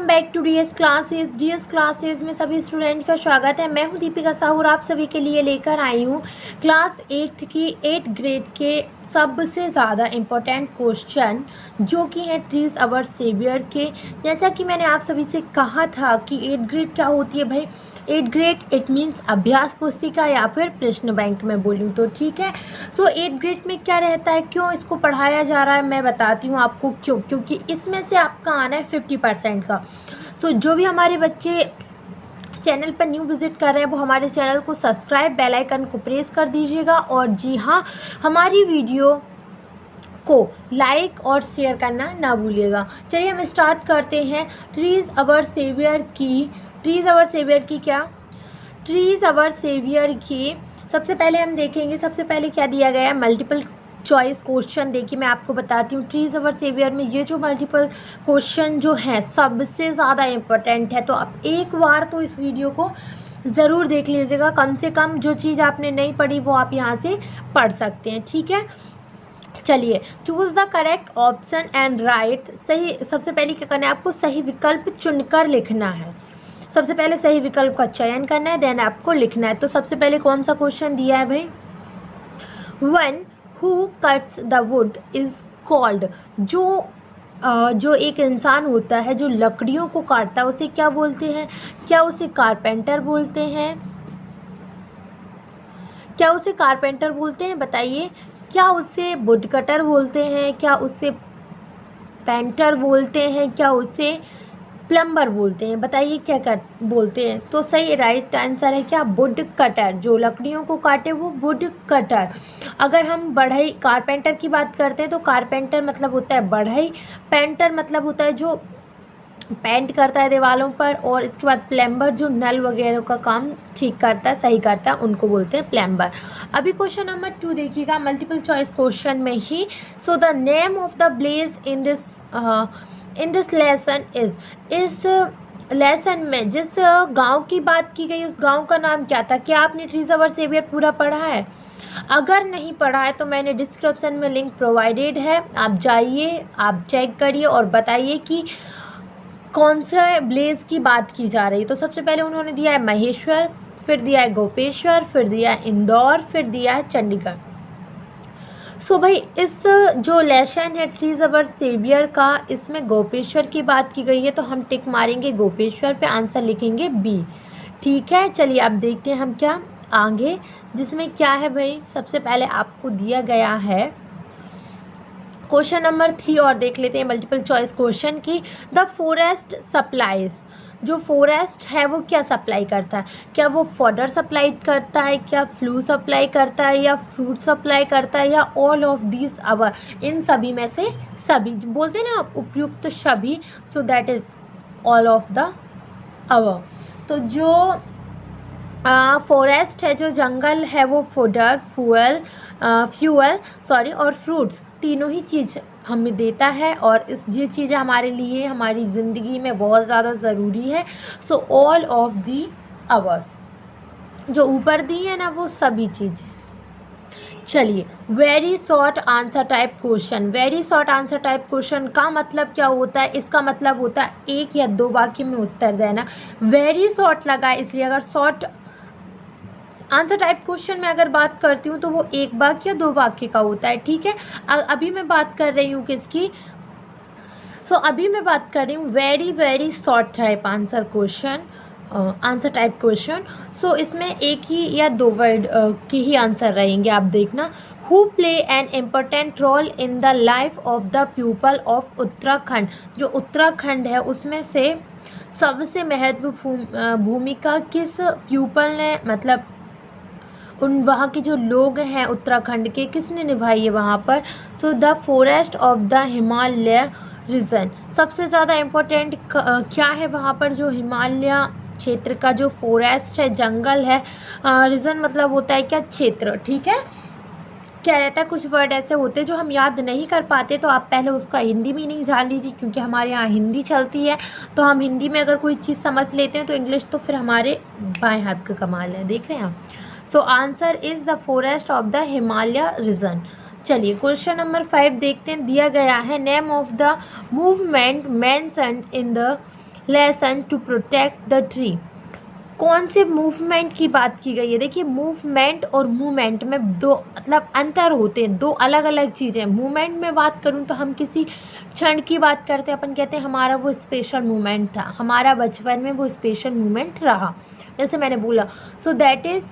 Back to DS classes. DS classes में सभी student का स्वागत है। मैं हूं दीपिका साहू और आप सभी के लिए लेकर आई हूं क्लास 8 की 8 ग्रेड के सबसे ज़्यादा इम्पोर्टेंट क्वेश्चन जो कि हैं ट्रीज अवर सेवियर के। जैसा कि मैंने आप सभी से कहा था कि 8 ग्रेड क्या होती है भाई। 8 ग्रेड इट मीन्स अभ्यास पुस्तिका या फिर प्रश्न बैंक में बोलूँ तो ठीक है। सो 8 ग्रेड में क्या रहता है, क्यों इसको पढ़ाया जा रहा है, मैं बताती हूँ आपको क्यों। क्योंकि इसमें से आपका आना है 50% का। सो जो भी हमारे बच्चे चैनल पर न्यू विजिट कर रहे हैं वो हमारे चैनल को सब्सक्राइब, बेल आइकन को प्रेस कर दीजिएगा और जी हाँ, हमारी वीडियो को लाइक और शेयर करना ना भूलिएगा। चलिए हम स्टार्ट करते हैं ट्रीज अवर सेवियर की। ट्रीज अवर सेवियर की क्या, ट्रीज अवर सेवियर की सबसे पहले हम देखेंगे। सबसे पहले क्या दिया गया है, मल्टीपल चॉइस क्वेश्चन। देखिए मैं आपको बताती हूँ ट्रीज अवर सेवियर में ये जो मल्टीपल क्वेश्चन जो है सबसे ज़्यादा इम्पोर्टेंट है। तो आप एक बार तो इस वीडियो को ज़रूर देख लीजिएगा। कम से कम जो चीज़ आपने नहीं पढ़ी वो आप यहाँ से पढ़ सकते हैं, ठीक है। चलिए, choose the correct option and right. सही, सबसे पहले क्या करना है, आपको सही विकल्प चुनकर लिखना है। सबसे पहले सही विकल्प का चयन करना है, देन आपको लिखना है। तो सबसे पहले कौन सा क्वेश्चन दिया है भाई, one who cuts the wood is called. जो एक इंसान होता है जो लकड़ियों को काटता है उसे क्या बोलते हैं। क्या उसे कारपेंटर बोलते हैं, क्या उसे कारपेंटर बोलते हैं बताइए। क्या उसे वुड कटर बोलते हैं, क्या उसे पेंटर बोलते हैं, क्या उसे प्लम्बर बोलते हैं, बताइए क्या कर बोलते हैं। तो सही राइट आंसर है क्या, वुड कटर। जो लकड़ियों को काटे वो वुड कटर। अगर हम बढ़ई कारपेंटर की बात करते हैं तो कारपेंटर मतलब होता है बढ़ई, पेंटर मतलब होता है जो पेंट करता है दीवारों पर, और इसके बाद प्लम्बर जो नल वगैरह का काम ठीक करता है, सही करता है, उनको बोलते हैं प्लम्बर। अभी क्वेश्चन नंबर 2 देखिएगा, मल्टीपल चॉइस क्वेश्चन में ही। So the name of the place in this lesson is. इस लेसन में जिस गांव की बात की गई उस गांव का नाम क्या था। क्या आपने ट्रीज अवर सेवियर पूरा पढ़ा है? अगर नहीं पढ़ा है तो मैंने डिस्क्रिप्शन में लिंक प्रोवाइडेड है, आप जाइए, आप चेक करिए और बताइए कि कौन से ब्लेज की बात की जा रही है। तो सबसे पहले उन्होंने दिया है महेश्वर, फिर दिया है गोपेश्वर, फिर दिया है इंदौर, फिर दिया है चंडीगढ़। सो भाई इस जो लेसन है ट्रीज अवर सेवियर का, इसमें गोपेश्वर की बात की गई है तो हम टिक मारेंगे गोपेश्वर पे, आंसर लिखेंगे बी, ठीक है। चलिए अब देखते हैं हम क्या आगे, जिसमें क्या है भाई। सबसे पहले आपको दिया गया है क्वेश्चन नंबर 3 और देख लेते हैं मल्टीपल चॉइस क्वेश्चन की। द फॉरेस्ट सप्लाईज, जो फॉरेस्ट है वो क्या सप्लाई करता है। क्या वो फॉडर सप्लाई करता है, क्या फ्लू सप्लाई करता है, या फ्रूट सप्लाई करता है, या ऑल ऑफ दिस अवर। इन सभी में से सभी बोलते हैं ना उपयुक्त सभी, so that is all of the above. तो जो फॉरेस्ट है, जो जंगल है, वो फॉडर, फ्यूअल और फ्रूट्स तीनों ही चीज़ हमें देता है, और ये चीज़ें हमारे लिए हमारी ज़िंदगी में बहुत ज़्यादा ज़रूरी है। सो ऑल ऑफ दी अवर, जो ऊपर दी है ना वो सभी चीज़ें। चलिए, very short answer type question. Very short answer type question का मतलब क्या होता है, इसका मतलब होता है 1 या 2 वाक्य में उत्तर देना। वेरी शॉर्ट लगा है इसलिए, अगर शॉर्ट आंसर टाइप क्वेश्चन में अगर बात करती हूँ तो वो 1 वाक्य या 2 वाक्य का होता है, ठीक है। अभी मैं बात कर रही हूँ किसकी, अभी मैं बात कर रही हूँ very very short type answer question, answer type question. इसमें 1 ही या 2 वर्ड के ही आंसर रहेंगे, आप देखना। Who play an important role in the life of the people of Uttarakhand. जो उत्तराखंड है उसमें से सबसे महत्वपूर्ण भूमिका किस पीपल ने, मतलब उन वहाँ के जो लोग हैं उत्तराखंड के, किसने निभाई है वहाँ पर। The forest of the Himalaya region. सबसे ज़्यादा इम्पोर्टेंट क्या है वहाँ पर, जो हिमालय क्षेत्र का जो फॉरेस्ट है, जंगल है, रीजन मतलब होता है क्या, क्षेत्र, ठीक है। क्या रहता है, कुछ वर्ड ऐसे होते हैं जो हम याद नहीं कर पाते तो आप पहले उसका हिंदी मीनिंग जान लीजिए, क्योंकि हमारे यहाँ हिंदी चलती है तो हम हिंदी में अगर कोई चीज़ समझ लेते हैं तो इंग्लिश तो फिर हमारे बाएं हाथ का कमाल है, देख रहे हैं आप। Answer is the forest of the Himalaya region. चलिए क्वेश्चन नंबर 5 देखते हैं। दिया गया है name of the movement mentioned in the lesson to protect the tree. कौन से मूवमेंट की बात की गई है? देखिए, मूवमेंट और मूवमेंट में दो मतलब अंतर होते हैं, दो अलग अलग चीज़ें। मूवमेंट में बात करूँ तो हम किसी क्षण की बात करते हैं, अपन कहते हैं हमारा वो स्पेशल मूवमेंट था, हमारा बचपन में वो स्पेशल मूवमेंट रहा, जैसे मैंने बोला। सो दैट इज़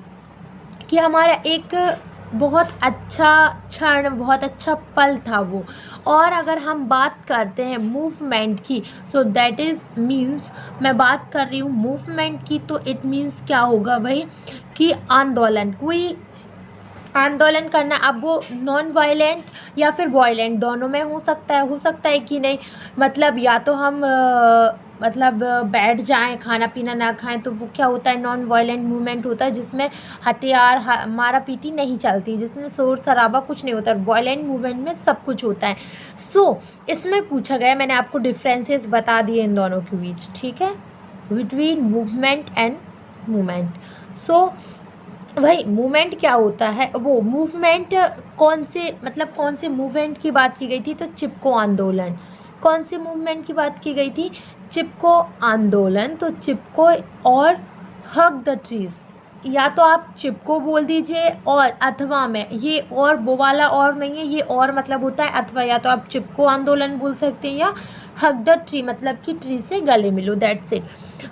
कि हमारा एक बहुत अच्छा क्षण, बहुत अच्छा पल था वो। और अगर हम बात करते हैं मूवमेंट की, सो दैट इज़ मीन्स, मैं बात कर रही हूँ मूवमेंट की, तो इट मीन्स क्या होगा भाई कि आंदोलन, कोई आंदोलन करना। अब वो नॉन वायलेंट या फिर वायलेंट दोनों में हो सकता है कि नहीं। मतलब या तो हम बैठ जाएं, खाना पीना ना खाएं, तो वो क्या होता है, नॉन वायलेंट मूवमेंट होता है, जिसमें हथियार मारा पीटी नहीं चलती, जिसमें शोर शराबा कुछ नहीं होता। वायलेंट मूवमेंट में सब कुछ होता है। सो इसमें पूछा गया, मैंने आपको डिफरेंसेस बता दिए इन दोनों के बीच, ठीक है, बिटवीन मूवमेंट एंड मूवमेंट। सो भाई मूवमेंट क्या होता है, वो मूवमेंट कौन से मूवमेंट की बात की गई थी, तो चिपको आंदोलन। कौन से मूवमेंट की बात की गई थी? चिपको आंदोलन। तो चिपको और हग द ट्रीज, या तो आप चिपको बोल दीजिए और अथवा में, ये और वो वाला और नहीं है, ये और मतलब होता है अथवा, या तो आप चिपको आंदोलन बोल सकते हैं या हग द ट्री मतलब कि ट्री से गले मिलो, दैट्स इट।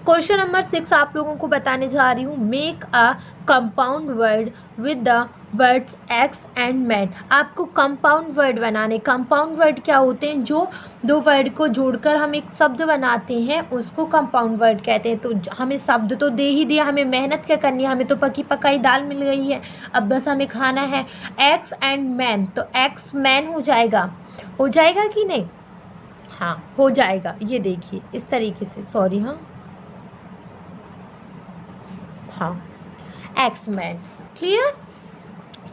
क्वेश्चन नंबर 6 आप लोगों को बताने जा रही हूँ। Make a compound word with the words x and man. आपको कंपाउंड वर्ड बनाने। कंपाउंड वर्ड क्या होते हैं? जो दो वर्ड को जोड़कर हम एक शब्द बनाते हैं, उसको कंपाउंड वर्ड कहते हैं। तो हमें शब्द तो दे ही दिया, हमें मेहनत क्या करनी है, हमें तो पकी पकाई दाल मिल गई है, अब बस हमें खाना है। एक्स एंड मैन, तो एक्स मैन हो जाएगा कि नहीं? हाँ, हो जाएगा। ये देखिए इस तरीके से, सॉरी, हाँ, एक्स मैन। क्लियर?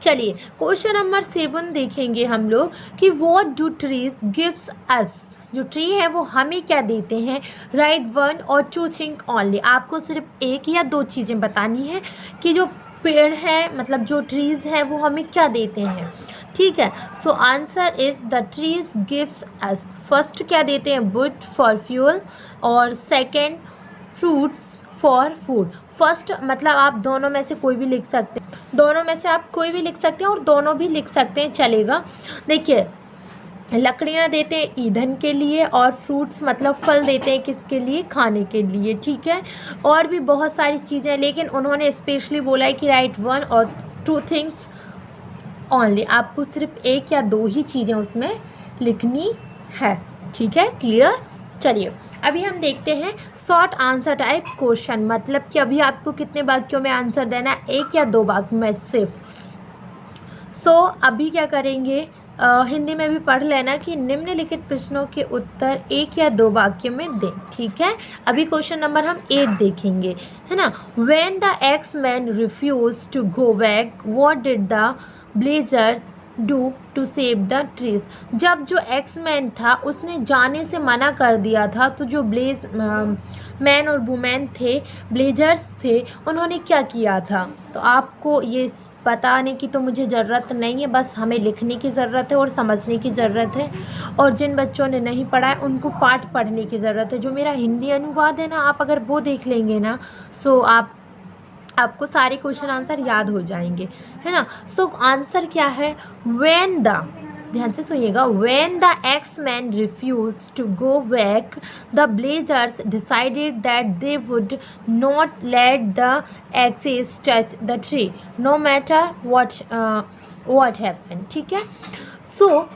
चलिए क्वेश्चन नंबर 7 देखेंगे हम लोग कि व्हाट डू ट्रीज गिव्स अस। जो ट्री है वो हमें क्या देते हैं? राइट 1 और 2 थिंग ओनली। आपको सिर्फ एक या दो चीज़ें बतानी है कि जो पेड़ है, मतलब जो ट्रीज हैं, वो हमें क्या देते हैं, ठीक है। So answer is the trees gives us. First क्या देते हैं? वुड फॉर फ्यूल, और second fruits for food. First मतलब आप दोनों में से कोई भी लिख सकते हैं, दोनों में से आप कोई भी लिख सकते हैं और दोनों भी लिख सकते हैं, चलेगा। देखिए, लकड़ियाँ देते हैं ईंधन के लिए, और फ्रूट्स मतलब फल देते हैं किसके लिए? खाने के लिए, ठीक है। और भी बहुत सारी चीज़ें, लेकिन उन्होंने स्पेशली बोला है कि राइट 1 और 2 थिंग्स ओनली। आपको सिर्फ एक या दो ही चीज़ें उसमें लिखनी है, ठीक है। क्लियर? चलिए अभी हम देखते हैं शॉर्ट आंसर टाइप क्वेश्चन। मतलब कि अभी आपको कितने वाक्यों में आंसर देना है? एक या दो वाक्य में सिर्फ। सो अभी क्या करेंगे, हिंदी में भी पढ़ लेना कि निम्नलिखित प्रश्नों के उत्तर एक या दो वाक्य में दें, ठीक है। अभी क्वेश्चन नंबर हम 8 देखेंगे, है ना। When the axe man refuse to go back, what did the blazers do to save the trees. जब जो एक्स मैन था उसने जाने से मना कर दिया था, तो जो मैन और वुमेन थे, ब्लेजर्स थे, उन्होंने क्या किया था? तो आपको ये बताने की तो मुझे ज़रूरत नहीं है, बस हमें लिखने की ज़रूरत है और समझने की ज़रूरत है। और जिन बच्चों ने नहीं पढ़ा है उनको पाठ पढ़ने की ज़रूरत है। जो मेरा हिंदी अनुवाद है ना, आप अगर वो देख लेंगे ना, सो आपको सारे क्वेश्चन आंसर याद हो जाएंगे, है ना। सो आंसर क्या है? व्हेन द, ध्यान से सुनिएगा, when the axe man refuse to go back, the blazers decided that they would not let the axes touch the tree no matter what happen, ठीक है। सो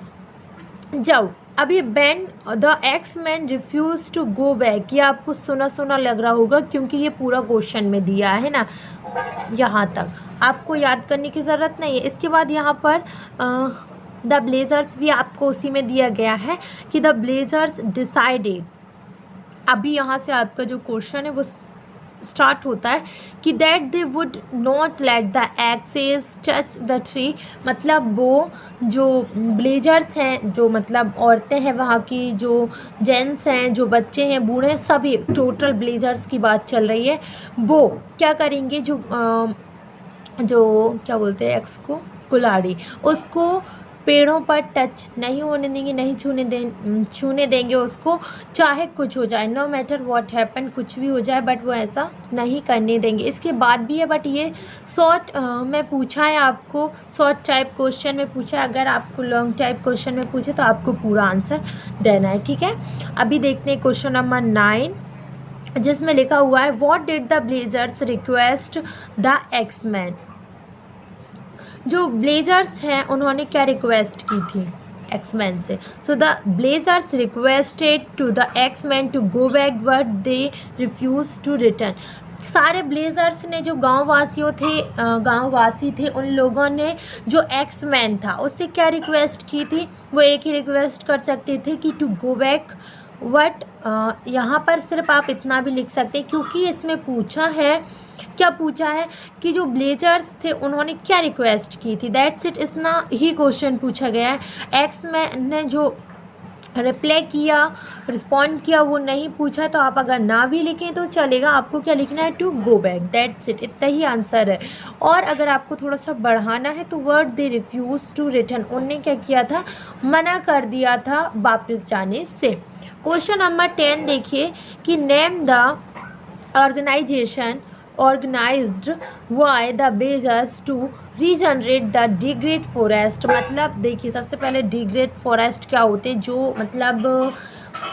जब अभी ban the axe man refuse to go back, ये आपको सुना सुना लग रहा होगा क्योंकि ये पूरा क्वेश्चन में दिया है ना, यहाँ तक आपको याद करने की ज़रूरत नहीं है। इसके बाद यहाँ पर द ब्लेजर्स भी आपको उसी में दिया गया है कि द ब्लेजर्स डिसाइडेड। अभी यहाँ से आपका जो क्वेश्चन है वो स्टार्ट होता है कि that they would not let the axes touch the tree. मतलब वो जो ब्लेजर्स हैं, जो मतलब औरतें हैं वहाँ की, जो जेंट्स हैं, जो बच्चे हैं, बूढ़े हैं, सभी टोटल ब्लेजर्स की बात चल रही है। वो क्या करेंगे, जो क्या बोलते हैं एक्स को, कुल्हाड़ी, उसको पेड़ों पर टच नहीं होने देंगे, नहीं छूने देंगे उसको, चाहे कुछ हो जाए, नो मैटर व्हाट हैपन, कुछ भी हो जाए, बट वो ऐसा नहीं करने देंगे। इसके बाद भी है, बट ये शॉर्ट में पूछा है आपको, शॉर्ट टाइप क्वेश्चन में पूछा है। अगर आपको लॉन्ग टाइप क्वेश्चन में पूछे तो आपको पूरा आंसर देना है, ठीक है। अभी देखते हैं क्वेश्चन नंबर 9, जिसमें लिखा हुआ है what did the villagers request the axeman. जो ब्लेजर्स हैं उन्होंने क्या रिक्वेस्ट की थी एक्समैन से। So the villagers requested to the axeman to go back but they refuse to return. सारे ब्लेजर्स ने, जो गांववासी थे, उन लोगों ने जो एक्समैन था उससे क्या रिक्वेस्ट की थी। वो एक ही रिक्वेस्ट कर सकते थे कि टू गो बैक, बट यहाँ पर सिर्फ आप इतना भी लिख सकते हैं, क्योंकि इसमें पूछा है, क्या पूछा है कि जो ब्लेजर्स थे उन्होंने क्या रिक्वेस्ट की थी, दैट्स इट, इतना ही क्वेश्चन पूछा गया है। एक्समैन ने जो रिप्लाई किया, रिस्पॉन्ड किया, वो नहीं पूछा। तो आप अगर ना भी लिखें तो चलेगा, आपको क्या लिखना है, to go back, that's it, इतना ही आंसर है। और अगर आपको थोड़ा सा बढ़ाना है तो word they refuse to return, उनने क्या किया था, मना कर दिया था वापस जाने से। क्वेश्चन नंबर 10 देखिए कि name the organisation organised by the villagers to regenerate the degrade forest. मतलब देखिए, सबसे पहले डिग्रेड फॉरेस्ट क्या होते हैं, जो मतलब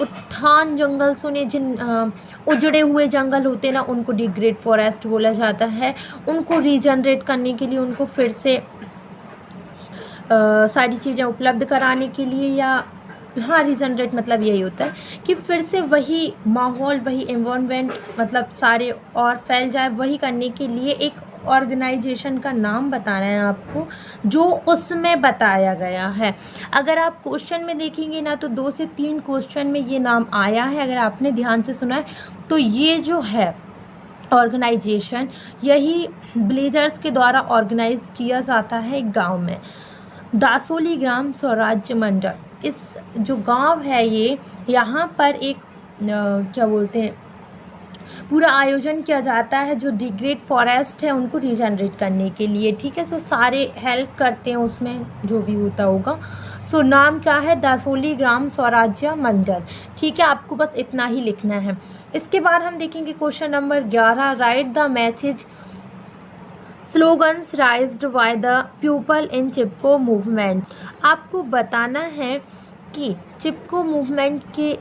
उत्थान जंगल सुने, जिन उजड़े हुए जंगल होते हैं ना, उनको डिग्रेड फॉरेस्ट बोला जाता है। उनको रीजनरेट करने के लिए, उनको फिर से सारी चीज़ें उपलब्ध कराने के लिए, या हाँ, रीजनरेट मतलब यही होता है कि फिर से वही माहौल, वही एनवायरनमेंट, मतलब सारे और फैल जाए, वही करने के लिए एक ऑर्गेनाइजेशन का नाम बताना है आपको, जो उसमें बताया गया है। अगर आप क्वेश्चन में देखेंगे ना तो 2 से 3 क्वेश्चन में ये नाम आया है, अगर आपने ध्यान से सुना है तो। ये जो है ऑर्गेनाइजेशन, यही ब्लेजर्स के द्वारा ऑर्गेनाइज किया जाता है गाँव में। दासोली ग्राम स्वराज्य मंडल, इस जो गांव है ये, यहाँ पर एक क्या बोलते हैं, पूरा आयोजन किया जाता है जो डिग्रेड फॉरेस्ट है उनको रीजनरेट करने के लिए, ठीक है। सो सारे हेल्प करते हैं उसमें, जो भी होता होगा। सो नाम क्या है, दासोली ग्राम स्वराज्य मंडल, ठीक है। आपको बस इतना ही लिखना है। इसके बाद हम देखेंगे question number 11, right the message slogans राइज्ड by the people in Chipko movement. आपको बताना है कि चिपको मूवमेंट के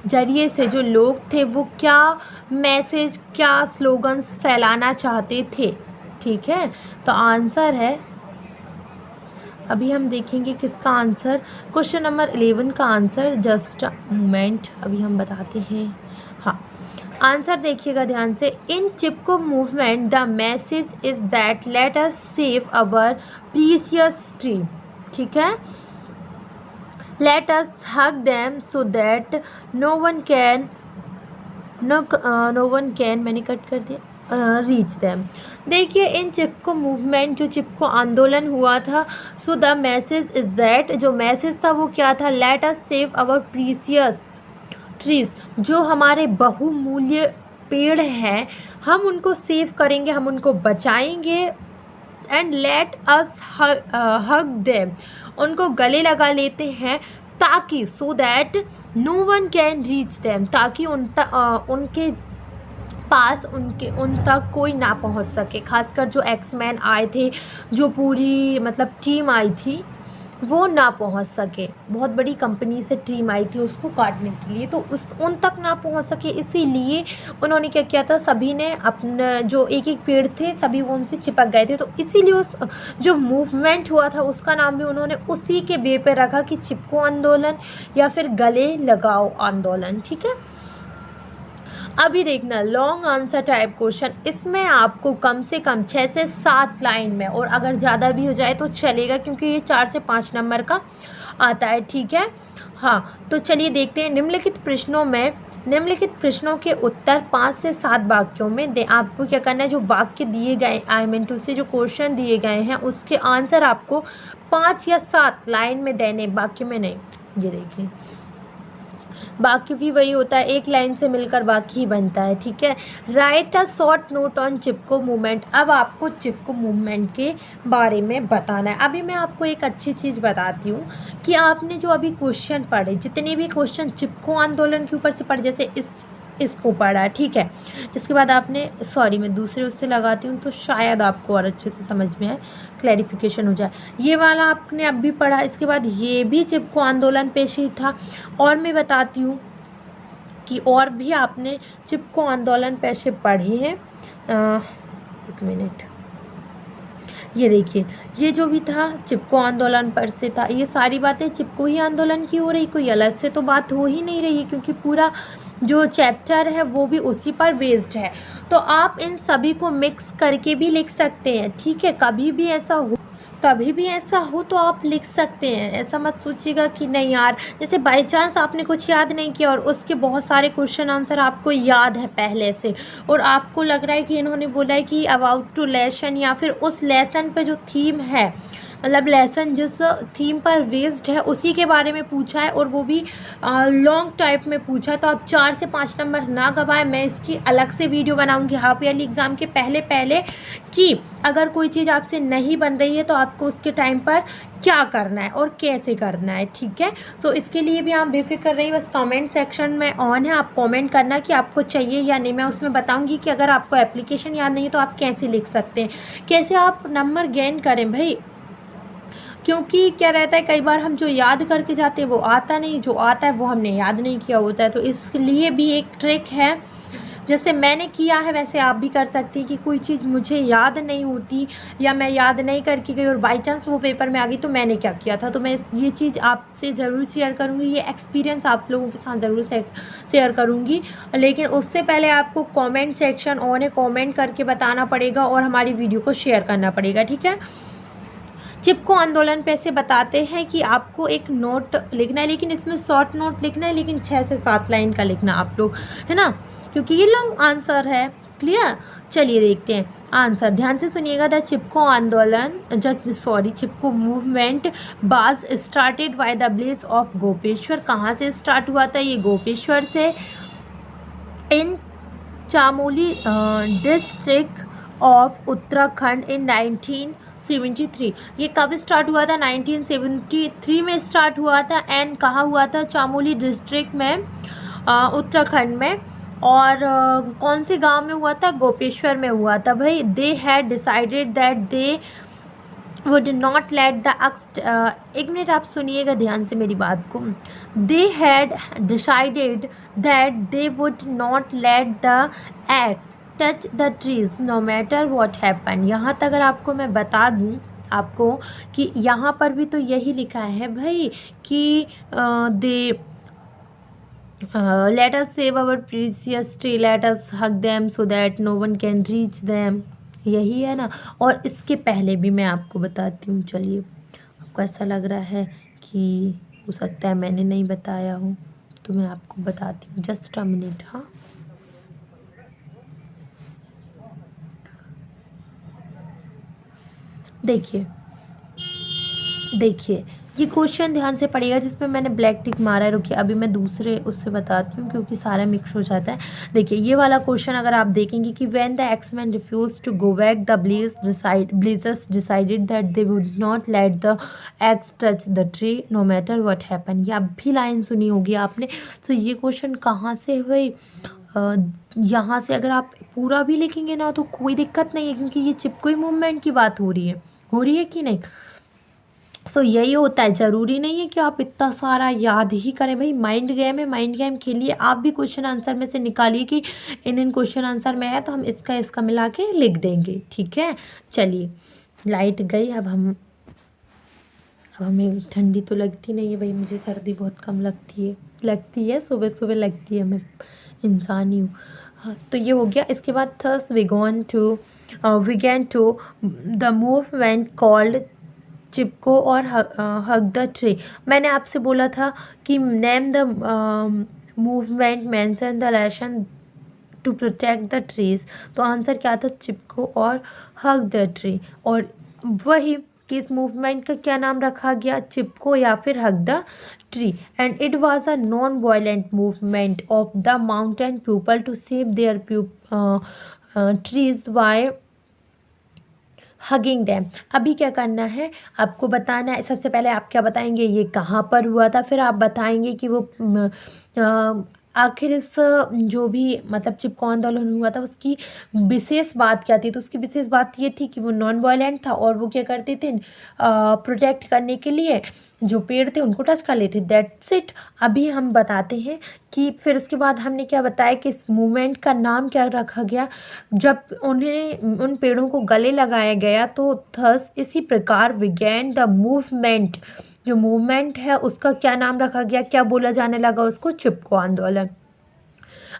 जरिए से जो लोग थे वो क्या मैसेज, क्या स्लोगन्स फैलाना चाहते थे, ठीक है। तो आंसर है, अभी हम देखेंगे किसका आंसर, क्वेश्चन नंबर 11 का आंसर, जस्ट अ मोमेंट, अभी हम बताते हैं। हाँ, आंसर देखिएगा ध्यान से। In Chipko movement the message is that let us save our precious tree, ठीक है। Let us hug them so that no one can मैंने कट कर दिया, रीच देम। देखिए, इन चिपको मूवमेंट, जो चिपको आंदोलन हुआ था, so the message is that, जो मैसेज था वो क्या था, late us save our precious trees, जो हमारे बहुमूल्य पेड़ हैं, हम उनको सेव करेंगे, हम उनको बचाएंगे। And let us hug them, उनको गले लगा लेते हैं, ताकि so that no one can reach them, ताकि उनके पास, उन तक कोई ना पहुंच सके। खासकर जो एक्समैन आए थे, जो पूरी मतलब टीम आई थी, वो ना पहुंच सके। बहुत बड़ी कंपनी से टीम आई थी उसको काटने के लिए, तो उन तक ना पहुंच सके, इसीलिए उन्होंने क्या किया था, सभी ने अपना जो एक एक पेड़ थे सभी वो उनसे चिपक गए थे। तो इसीलिए उस जो मूवमेंट हुआ था उसका नाम भी उन्होंने उसी के वे पे रखा कि चिपको आंदोलन या फिर गले लगाओ आंदोलन, ठीक है। अभी देखना लॉन्ग आंसर टाइप क्वेश्चन, इसमें आपको कम से कम 6 से 7 लाइन में, और अगर ज़्यादा भी हो जाए तो चलेगा, क्योंकि ये 4 से 5 नंबर का आता है, ठीक है। हाँ, तो चलिए देखते हैं। निम्नलिखित प्रश्नों के उत्तर 5 से 7 वाक्यों में दें। आपको क्या करना है, जो वाक्य दिए गए, आई मीन टू से जो क्वेश्चन दिए गए हैं उसके आंसर आपको 5 या 7 लाइन में देने, वाक्य में नहीं। ये देखिए, बाकी भी वही होता है, एक लाइन से मिलकर बाकी ही बनता है, ठीक है। Right a short note on Chipko movement. अब आपको चिपको मूवमेंट के बारे में बताना है। अभी मैं आपको एक अच्छी चीज़ बताती हूँ कि आपने जो अभी क्वेश्चन पढ़े, जितने भी क्वेश्चन चिपको आंदोलन के ऊपर से पढ़े, जैसे इसको पढ़ा, ठीक है। इसके बाद आपने, सॉरी मैं दूसरे उससे लगाती हूँ तो शायद आपको और अच्छे से समझ में आए, क्लैरिफिकेशन हो जाए। ये वाला आपने अब भी पढ़ा, इसके बाद ये भी चिपको आंदोलन पेश ही था। और मैं बताती हूँ कि और भी आपने चिपको आंदोलन पेशे पढ़े हैं। एक मिनट, ये देखिए, ये जो भी था चिपको आंदोलन पर से था। ये सारी बातें चिपको ही आंदोलन की हो रही, कोई अलग से तो बात हो ही नहीं रही है, क्योंकि पूरा जो चैप्टर है वो भी उसी पर बेस्ड है। तो आप इन सभी को मिक्स करके भी लिख सकते हैं, ठीक है। कभी भी ऐसा हो तो आप लिख सकते हैं। ऐसा मत सोचिएगा कि नहीं यार, जैसे बाई चांस आपने कुछ याद नहीं किया और उसके बहुत सारे क्वेश्चन आंसर आपको याद है पहले से, और आपको लग रहा है कि इन्होंने बोला है कि अबाउट टू लेसन, या फिर उस लेसन पे जो थीम है, मतलब लेसन जिस थीम पर बेस्ड है उसी के बारे में पूछा है, और वो भी लॉन्ग टाइप में पूछा। तो आप 4 से 5 नंबर ना गवाएं। मैं इसकी अलग से वीडियो बनाऊंगी हाफ ईयरली एग्ज़ाम के पहले कि अगर कोई चीज़ आपसे नहीं बन रही है तो आपको उसके टाइम पर क्या करना है और कैसे करना है, ठीक है। सो इसके लिए भी आप बेफिक्र रहिए। बस कमेंट सेक्शन में ऑन है, आप कमेंट करना कि आपको चाहिए या नहीं। मैं उसमें बताऊंगी कि अगर आपको एप्लीकेशन याद नहीं है तो आप कैसे लिख सकते हैं, कैसे आप नंबर गेन करें भाई। क्योंकि क्या रहता है, कई बार हम जो याद करके जाते हैं वो आता नहीं, जो आता है वो हमने याद नहीं किया होता है। तो इसलिए भी एक ट्रिक है, जैसे मैंने किया है वैसे आप भी कर सकती हैं कि कोई चीज़ मुझे याद नहीं होती या मैं याद नहीं करके गई और बाई चांस वो पेपर में आ गई तो मैंने क्या किया था। तो मैं ये चीज़ आपसे ज़रूर शेयर करूँगी, ये एक्सपीरियंस आप लोगों के साथ ज़रूर शेयर करूँगी। लेकिन उससे पहले आपको कमेंट सेक्शन ऑन है, कमेंट करके बताना पड़ेगा और हमारी वीडियो को शेयर करना पड़ेगा, ठीक है। चिपको आंदोलन पे से बताते हैं कि आपको एक नोट लिखना है, लेकिन इसमें शॉर्ट नोट लिखना है, लेकिन 6 से 7 लाइन का लिखना आप लोग, है ना, क्योंकि ये लॉन्ग आंसर है। क्लियर, चलिए देखते हैं आंसर, ध्यान से सुनिएगा। द चिपको आंदोलन चिपको मूवमेंट बाज started by the bless of Gopeshwar. कहाँ से स्टार्ट हुआ था? ये गोपेश्वर से, इन चामोली डिस्ट्रिक्ट ऑफ उत्तराखंड इन 1973। ये कब स्टार्ट हुआ था? 1973 में स्टार्ट हुआ था। एंड कहाँ हुआ था? चामोली डिस्ट्रिक्ट में, उत्तराखंड में। और कौन से गांव में हुआ था? गोपेश्वर में हुआ था भाई। They had decided that they would not let the एक मिनट आप सुनिएगा ध्यान से मेरी बात को। They had decided that they would not let the axe touch the trees no matter what happened। यहाँ तक अगर आपको मैं बता दूँ आपको कि यहाँ पर भी तो यही लिखा है भाई कि they let us save our precious tree, let us hug them so that no one can reach them, यही है ना। और इसके पहले भी मैं आपको बताती हूँ। चलिए, आपको ऐसा लग रहा है कि हो सकता है मैंने नहीं बताया हूँ, तो मैं आपको बताती हूँ, जस्ट अ मिनट। हाँ, देखिए ये क्वेश्चन ध्यान से पढ़िएगा जिसमें मैंने ब्लैक टिक मारा है। रुकिए, अभी मैं दूसरे उससे बताती हूँ क्योंकि सारा मिक्स हो जाता है। देखिए ये वाला क्वेश्चन अगर आप देखेंगे कि when the axeman refuse to go back the blazers decided that they would not let the axe touch the tree no matter what happen. ये अब भी लाइन सुनी होगी आपने। तो ये क्वेश्चन कहाँ से हुई? यहाँ से अगर आप पूरा भी लिखेंगे ना तो कोई दिक्कत नहीं है, क्योंकि ये चिपको मूवमेंट की बात हो रही है कि नहीं। सो यही होता है, ज़रूरी नहीं है कि आप इतना सारा याद ही करें भाई। माइंड गेम है, माइंड गेम खेलिए। आप भी क्वेश्चन आंसर में से निकालिए कि इन क्वेश्चन आंसर में है तो हम इसका मिला के लिख देंगे, ठीक है। चलिए, लाइट गई। अब हमें ठंडी तो लगती नहीं है भाई, मुझे सर्दी बहुत कम लगती है सुबह सुबह लगती है, मैं इंसान ही हूँ। हाँ, तो ये हो गया। इसके बाद this began to the movement called Chipko और हग द ट्री। मैंने आपसे बोला था कि name the movement, mention the lesson to protect the trees. तो आंसर क्या था? चिपको और हग द ट्री। और वही कि इस मूवमेंट का क्या नाम रखा गया, चिपको या फिर hug the tree. And it was a non violent movement of the mountain people to save their trees by hugging them. अभी क्या करना है आपको बताना है। सबसे पहले आप क्या बताएंगे, ये कहाँ पर हुआ था, फिर आप बताएंगे कि वो आखिर इस जो भी मतलब चिपको आंदोलन हुआ था उसकी विशेष बात क्या थी। तो उसकी विशेष बात ये थी कि वो नॉन वायलेंट था और वो क्या करते थे, प्रोटेक्ट करने के लिए जो पेड़ थे उनको टच कर लेते। That's it. अभी हम बताते हैं कि फिर उसके बाद हमने क्या बताया कि इस मूवमेंट का नाम क्या रखा गया। जब उन्हें उन पेड़ों को गले लगाया गया तो थस इसी प्रकार बिगैन द मूवमेंट। जो मूवमेंट है उसका क्या नाम रखा गया, क्या बोला जाने लगा उसको, चिपको आंदोलन।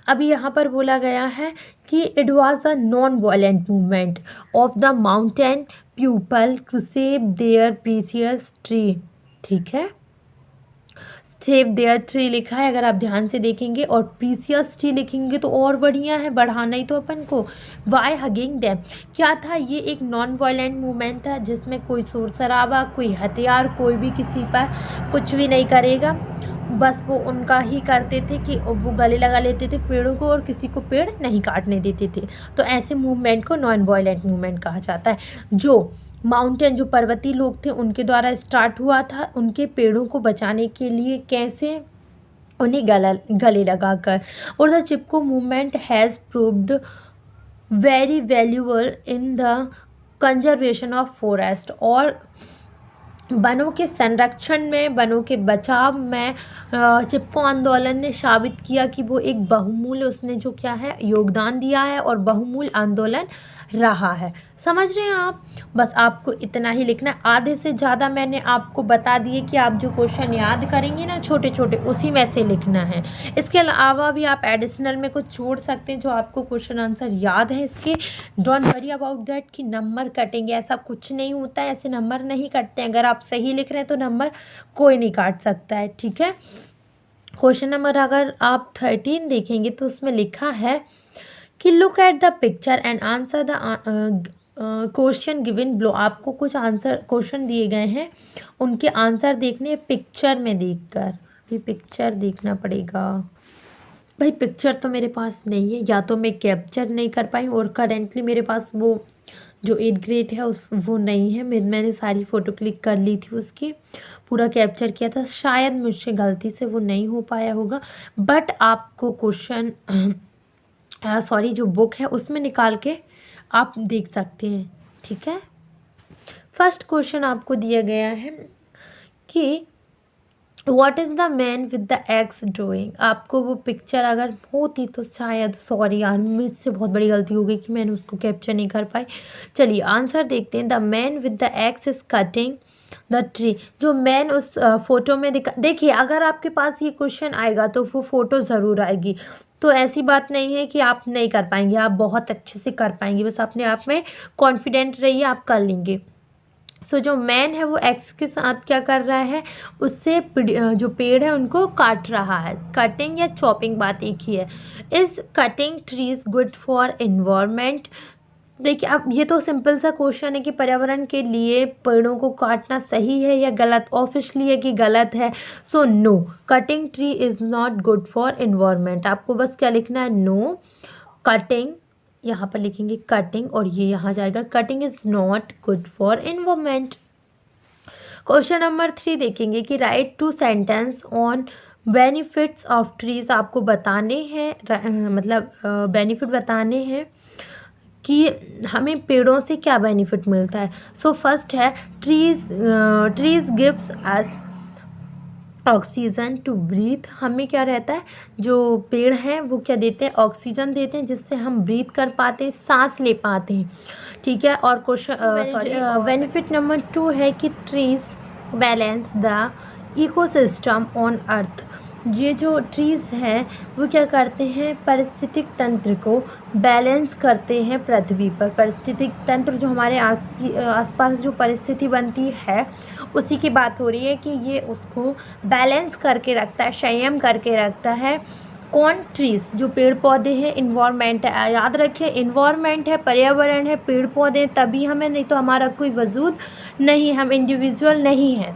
अभी यहाँ पर बोला गया है कि it was a non violent movement of the mountain people to save their precious tree. ठीक है, सेव देयर ट्री लिखा है, अगर आप ध्यान से देखेंगे, और प्रीसियस ट्री लिखेंगे तो और बढ़िया है, बढ़ाना ही तो अपन को। वाई हगिंग डैम क्या था, ये एक नॉन वायलेंट मूवमेंट था जिसमें कोई शोर शराबा, कोई हथियार, कोई भी किसी पर कुछ भी नहीं करेगा, बस वो उनका ही करते थे कि वो गले लगा लेते थे पेड़ों को और किसी को पेड़ नहीं काटने देते थे। तो ऐसे मूवमेंट को नॉन वायलेंट मूवमेंट कहा जाता है। जो माउंटेन, जो पर्वतीय लोग थे उनके द्वारा स्टार्ट हुआ था, उनके पेड़ों को बचाने के लिए, कैसे, उन्हें गले लगाकर। और the Chipko movement has proved very valuable in the conservation of forest. और वनों के संरक्षण में, वनों के बचाव में चिपको आंदोलन ने साबित किया कि वो एक बहुमूल्य, उसने जो क्या है योगदान दिया है और बहुमूल्य आंदोलन रहा है। समझ रहे हैं आप। बस आपको इतना ही लिखना है। आधे से ज़्यादा मैंने आपको बता दिए कि आप जो क्वेश्चन याद करेंगे ना छोटे छोटे, उसी में से लिखना है। इसके अलावा भी आप एडिशनल में कुछ छोड़ सकते हैं जो आपको क्वेश्चन आंसर याद है इसके। डोंट वरी अबाउट दैट कि नंबर कटेंगे, ऐसा कुछ नहीं होता है, ऐसे नंबर नहीं कटते हैं। अगर आप सही लिख रहे हैं तो नंबर कोई नहीं काट सकता है। ठीक है, क्वेश्चन नंबर अगर आप 13 देखेंगे तो उसमें लिखा है कि look at the picture and answer the question given below. आपको कुछ आंसर क्वेश्चन दिए गए हैं, उनके आंसर देखने पिक्चर में देखकर। अभी पिक्चर देखना पड़ेगा भाई, पिक्चर तो मेरे पास नहीं है, या तो मैं कैप्चर नहीं कर पाई और करेंटली मेरे पास वो जो 8th ग्रेड है उस वो नहीं है। मैंने सारी फ़ोटो क्लिक कर ली थी, उसकी पूरा कैप्चर किया था, शायद मुझसे गलती से वो नहीं हो पाया होगा। बट आपको क्वेश्चन सॉरी जो बुक है उसमें निकाल के आप देख सकते हैं। ठीक है, फर्स्ट क्वेश्चन आपको दिया गया है कि what is the man with the x drawing. आपको वो पिक्चर अगर होती तो शायद, सॉरी यार मुझसे बहुत बड़ी गलती हो गई कि मैंने उसको कैप्चर नहीं कर पाई। चलिए आंसर देखते हैं। The man with the x is cutting the tree. जो मैन उस फोटो में देखिए, अगर आपके पास ये क्वेश्चन आएगा तो वो फ़ोटो ज़रूर आएगी, तो ऐसी बात नहीं है कि आप नहीं कर पाएंगे, आप बहुत अच्छे से कर पाएंगे। बस अपने आप में कॉन्फिडेंट रहिए, आप कर लेंगे। सो जो मैन है वो एक्स के साथ क्या कर रहा है, उससे जो पेड़ है उनको काट रहा है। कटिंग या चॉपिंग बात एक ही है। Is cutting trees good for environment. देखिए अब ये तो सिंपल सा क्वेश्चन है कि पर्यावरण के लिए पेड़ों को काटना सही है या गलत। ऑब्वियसली है कि गलत है। So no, cutting tree is not good for environment. आपको बस क्या लिखना है, नो कटिंग, यहाँ पर लिखेंगे कटिंग और ये यहाँ जाएगा, cutting is not good for environment. Question number 3 देखेंगे कि right 2 sentence on benefits of trees. आपको बताने हैं मतलब बेनिफिट बताने हैं कि हमें पेड़ों से क्या बेनिफिट मिलता है। सो फर्स्ट है trees gives us oxygen to breathe. हमें क्या रहता है, जो पेड़ हैं वो क्या देते हैं, ऑक्सीजन देते हैं जिससे हम ब्रीथ कर पाते हैं, सांस ले पाते हैं। ठीक है, और क्वेश्चन बेनिफिट नंबर 2 है कि trees balance the ecosystem on earth. ये जो ट्रीज़ हैं वो क्या करते हैं, पारिस्थितिक तंत्र को बैलेंस करते हैं पृथ्वी पर। पारिस्थितिक तंत्र जो हमारे आसपास जो परिस्थिति बनती है उसी की बात हो रही है कि ये उसको बैलेंस करके रखता है, संयम करके रखता है कौन? ट्रीज, जो पेड़ पौधे हैं। इन्वायरमेंट है, याद रखिए इन्वायरमेंट है, पर्यावरण है, पेड़ पौधे तभी हमें, नहीं तो हमारा कोई वजूद नहीं, हम इंडिविजुअल नहीं हैं,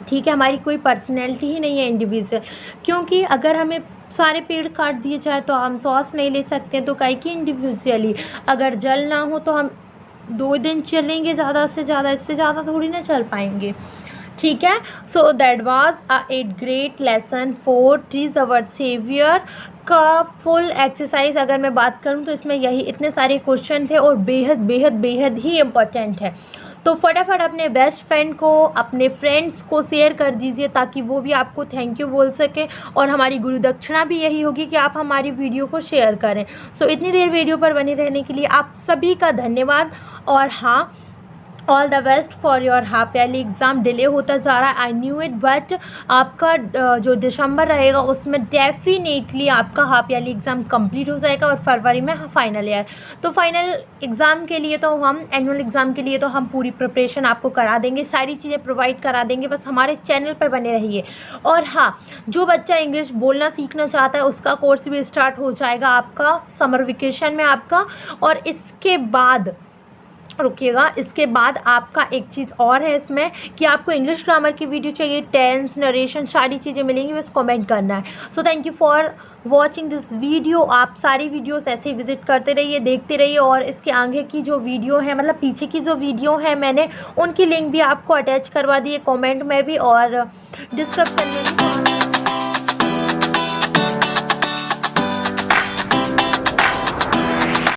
ठीक है, हमारी कोई पर्सनैलिटी ही नहीं है इंडिविजुअल। क्योंकि अगर हमें सारे पेड़ काट दिए जाए तो हम सांस नहीं ले सकते हैं, तो काहे की इंडिविजुअली। अगर जल ना हो तो हम 2 दिन चलेंगे ज़्यादा से ज़्यादा, इससे ज़्यादा थोड़ी ना चल पाएंगे, ठीक है। So that was a great lesson for trees our saviour का फुल एक्सरसाइज। अगर मैं बात करूं तो इसमें यही इतने सारे क्वेश्चन थे और बेहद बेहद बेहद ही इम्पोर्टेंट है। तो फटाफट अपने बेस्ट फ्रेंड को, अपने फ्रेंड्स को शेयर कर दीजिए ताकि वो भी आपको थैंक यू बोल सके, और हमारी गुरु दक्षिणा भी यही होगी कि आप हमारी वीडियो को शेयर करें। सो इतनी देर वीडियो पर बने रहने के लिए आप सभी का धन्यवाद। और हाँ, all the best for your half yearly exam. Delay होता जा रहा है, आई न्यू इट, बट आपका जो दिसंबर रहेगा उसमें डेफिनेटली आपका हाफ ईयरली एग्ज़ाम कंप्लीट हो जाएगा और फरवरी में फाइनल ईयर। तो फाइनल एग्ज़ाम के लिए तो हम, एनुअल एग्ज़ाम के लिए तो हम पूरी प्रिपरेशन आपको करा देंगे, सारी चीज़ें प्रोवाइड करा देंगे, बस हमारे चैनल पर बने रहिए। और हाँ, जो बच्चा इंग्लिश बोलना सीखना चाहता है उसका कोर्स भी स्टार्ट हो जाएगा आपका समर वेकेशन में आपका। और इसके बाद रुकिएगा, इसके बाद आपका एक चीज़ और है इसमें कि आपको इंग्लिश ग्रामर की वीडियो चाहिए, टेंस, नरेशन, सारी चीज़ें मिलेंगी, बस कमेंट करना है। So thank you for watching this video. आप सारी वीडियोस ऐसे ही विजिट करते रहिए, देखते रहिए, और इसके आगे की जो वीडियो है, मतलब पीछे की जो वीडियो है, मैंने उनकी लिंक भी आपको अटैच करवा दी है कॉमेंट में भी और डिस्क्रिप्शन में भी।